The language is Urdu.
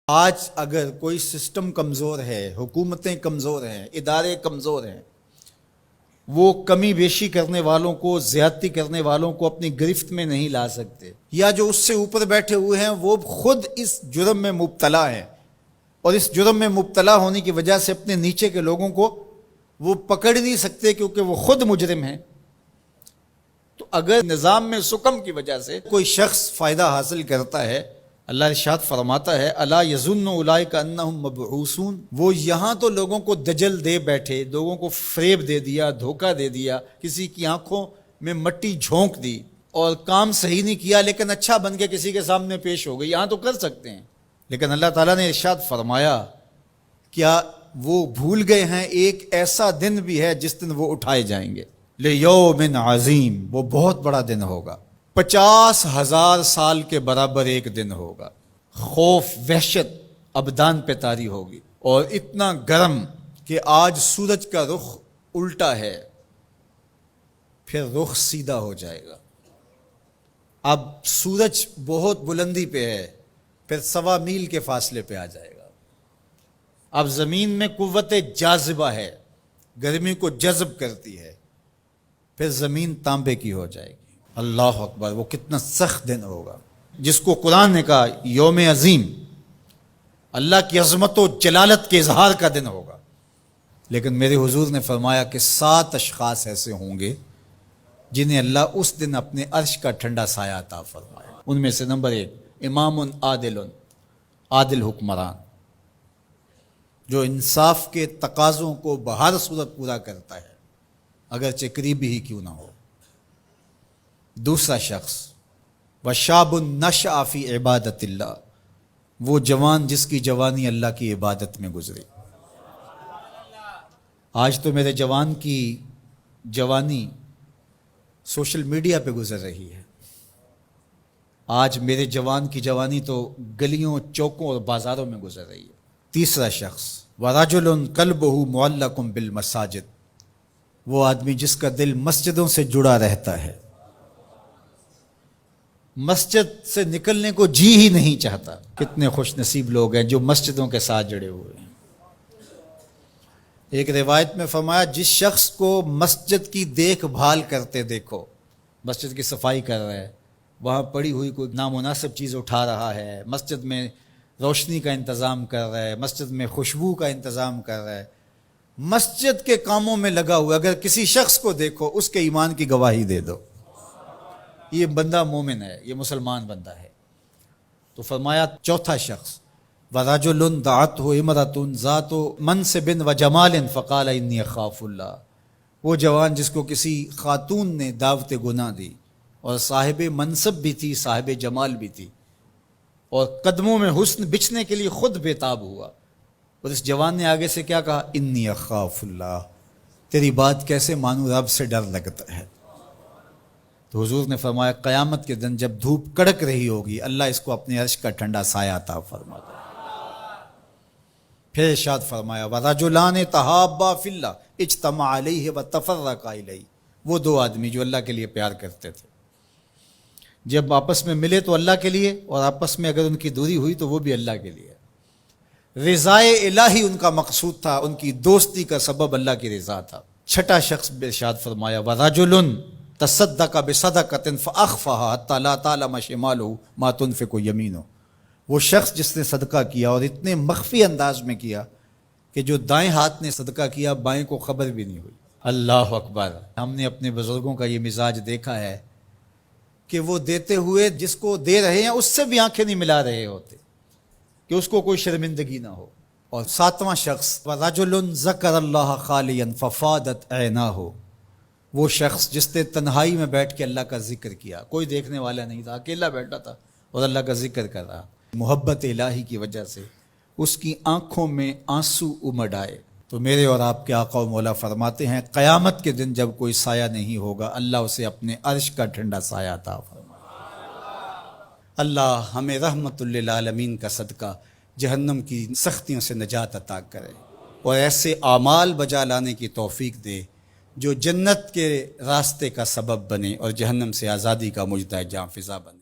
آج اگر کوئی سسٹم کمزور ہے، حکومتیں کمزور ہیں، ادارے کمزور ہیں، وہ کمی بیشی کرنے والوں کو، زیادتی کرنے والوں کو اپنی گرفت میں نہیں لا سکتے، یا جو اس سے اوپر بیٹھے ہوئے ہیں وہ خود اس جرم میں مبتلا ہیں، اور اس جرم میں مبتلا ہونے کی وجہ سے اپنے نیچے کے لوگوں کو وہ پکڑ نہیں سکتے کیونکہ وہ خود مجرم ہیں۔ تو اگر نظام میں سکم کی وجہ سے کوئی شخص فائدہ حاصل کرتا ہے، اللہ ارشاد فرماتا ہے الا یظن اولئک انہم مبعوثون، وہ یہاں تو لوگوں کو دجل دے بیٹھے، لوگوں کو فریب دے دیا، دھوکہ دے دیا، کسی کی آنکھوں میں مٹی جھونک دی اور کام صحیح نہیں کیا لیکن اچھا بن کے کسی کے سامنے پیش ہو گئی، یہاں تو کر سکتے ہیں، لیکن اللہ تعالیٰ نے ارشاد فرمایا کیا وہ بھول گئے ہیں ایک ایسا دن بھی ہے جس دن وہ اٹھائے جائیں گے، لیوم عظیم، وہ بہت بڑا دن ہوگا، 50,000 سال کے برابر ایک دن ہوگا، خوف وحشت ابدان پہ طاری ہوگی، اور اتنا گرم کہ آج سورج کا رخ الٹا ہے، پھر رخ سیدھا ہو جائے گا، اب سورج بہت بلندی پہ ہے، پھر 1.25 میل کے فاصلے پہ آ جائے گا، اب زمین میں قوت جاذبہ ہے، گرمی کو جذب کرتی ہے، پھر زمین تانبے کی ہو جائے گی۔ اللہ اکبر، وہ کتنا سخت دن ہوگا جس کو قرآن نے کہا یوم عظیم، اللہ کی عظمت و جلالت کے اظہار کا دن ہوگا، لیکن میرے حضور نے فرمایا کہ 7 اشخاص ایسے ہوں گے جنہیں اللہ اس دن اپنے عرش کا ٹھنڈا سایہ عطا فرمائے۔ ان میں سے نمبر 1 امام عادل، عادل حکمران جو انصاف کے تقاضوں کو بہر صورت پورا کرتا ہے اگرچہ قریبی ہی کیوں نہ ہو۔ دوسرا شخص وشاب نشأ فی عبادت اللہ، وہ جوان جس کی جوانی اللہ کی عبادت میں گزری۔ آج تو میرے جوان کی جوانی سوشل میڈیا پہ گزر رہی ہے، آج میرے جوان کی جوانی تو گلیوں چوکوں اور بازاروں میں گزر رہی ہے۔ تیسرا شخص ورجل قلبہ معلق بالمساجد، وہ آدمی جس کا دل مسجدوں سے جڑا رہتا ہے، مسجد سے نکلنے کو جی ہی نہیں چاہتا۔ کتنے خوش نصیب لوگ ہیں جو مسجدوں کے ساتھ جڑے ہوئے ہیں۔ ایک روایت میں فرمایا جس شخص کو مسجد کی دیکھ بھال کرتے دیکھو، مسجد کی صفائی کر رہا ہے، وہاں پڑی ہوئی کوئی نامناسب چیز اٹھا رہا ہے، مسجد میں روشنی کا انتظام کر رہا ہے، مسجد میں خوشبو کا انتظام کر رہا ہے، مسجد کے کاموں میں لگا ہوا، اگر کسی شخص کو دیکھو اس کے ایمان کی گواہی دے دو یہ بندہ مومن ہے، یہ مسلمان بندہ ہے۔ تو فرمایا چوتھا شخص وَرَجُلٌ دَعَتْهُ امْرَأَةٌ ذَاتُ مَنْصِبٍ وَجَمَالٍ فَقَالَ إِنِّي أَخَافُ اللَّهَ، وہ جوان جس کو کسی خاتون نے دعوت گناہ دی اور صاحب منصب بھی تھی، صاحب جمال بھی تھی، اور قدموں میں حسن بچھنے کے لیے خود بےتاب ہوا، اور اس جوان نے آگے سے کیا کہا انی اخاف اللہ، تیری بات کیسے مانوں، رب سے ڈر لگتا ہے۔ تو حضور نے فرمایا قیامت کے دن جب دھوپ کڑک رہی ہوگی اللہ اس کو اپنے عرش کا ٹھنڈا سایہ عطا فرماتا ہے۔ پھر ارشاد فرمایا وَرَجُلَانِ تَحَابَّا فِي اللَّهِ اجْتَمَعَا عَلَيْهِ وَتَفَرَّقَا إِلَيْهِ، وہ 2 آدمی جو اللہ کے لیے پیار کرتے تھے، جب آپس میں ملے تو اللہ کے لیے، اور آپس میں اگر ان کی دوری ہوئی تو وہ بھی اللہ کے لیے۔ رضائے الہی ان کا مقصود تھا، ان کی دوستی کا سبب اللہ کی رضا تھا۔ چھٹا شخص ارشاد فرمایا وَرَجُلٌ تصدق بصدقۃ فاخفاها حتى لا تعلم شماله ما تنفق يمينه، وہ شخص جس نے صدقہ کیا اور اتنے مخفی انداز میں کیا کہ جو دائیں ہاتھ نے صدقہ کیا بائیں کو خبر بھی نہیں ہوئی۔ اللہ اکبر، ہم نے اپنے بزرگوں کا یہ مزاج دیکھا ہے کہ وہ دیتے ہوئے جس کو دے رہے ہیں اس سے بھی آنکھیں نہیں ملا رہے ہوتے کہ اس کو کوئی شرمندگی نہ ہو۔ اور 7واں شخص وَرَجُلٌ ذَكَرَ اللَّهَ خَالِيًا فَفَاضَتْ عَيْنَاهُ، وہ شخص جس نے تنہائی میں بیٹھ کے اللہ کا ذکر کیا، کوئی دیکھنے والا نہیں تھا، اکیلا بیٹھا تھا اور اللہ کا ذکر کر رہا، محبت الہی کی وجہ سے اس کی آنکھوں میں آنسو امڈ آئے۔ تو میرے اور آپ کے آقا و مولا فرماتے ہیں قیامت کے دن جب کوئی سایہ نہیں ہوگا اللہ اسے اپنے عرش کا ٹھنڈا سایہ عطا فرمائے۔ اللہ ہمیں رحمت للعالمین کا صدقہ جہنم کی سختیوں سے نجات عطا کرے اور ایسے اعمال بجا لانے کی توفیق دے جو جنت کے راستے کا سبب بنے اور جہنم سے آزادی کا مجدہ جاں فضا بنے۔